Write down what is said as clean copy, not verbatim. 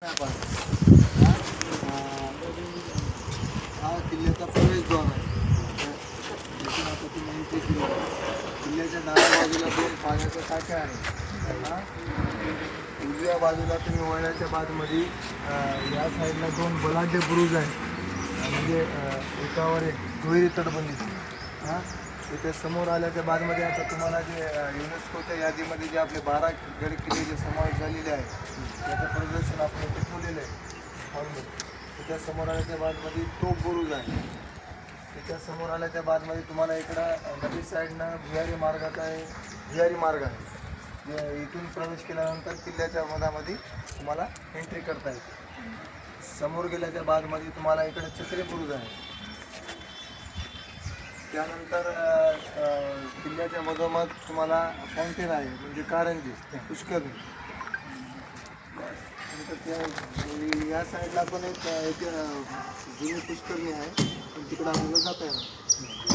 हा किल्ल्याचा प्रवेशद्वार आहे. इथून आता तुम्ही एंट्री केली. किल्ल्याच्या डाव्या बाजूला 2 पाण्याच्या टाक्या आहेत. उजव्या बाजूला तुम्ही वळल्याच्या बाजूमध्ये या साईडला 2 बलाढ्य बुरुज आहेत. म्हणजे एकावर एक दुहेरी तटबंदी. इथे समोर आल्याच्या बादमध्ये आता तुम्हाला जे युनेस्कोच्या यादीमध्ये जे आपले 12 गड किल्ले जे समावेश झालेले आहेत त्याचं प्रदर्शन आपण इथे ठेवलेलं आहे हॉलमध्ये. त्याच्या समोर आल्याच्या बादमध्ये तो बुरुज आहे. त्याच्या समोर आल्याच्या बादमध्ये तुम्हाला इकडं नदी साईडनं भुयारी मार्गाचा आहे. भुयारी मार्ग आहे. इथून प्रवेश केल्यानंतर किल्ल्याच्या मधामध्ये तुम्हाला एंट्री करता येते. समोर गेल्याच्या बादमध्ये तुम्हाला इकडे छत्री बुरुज आहे. त्यानंतर किल्ल्याच्या मधोमध तुम्हाला फाउंटेन आहे, म्हणजे कारंजी पुष्करणी. नंतर या साईडला पण एक जुनी पुष्करणी आहे, पण तिकडं आपल्याला जाता येणार.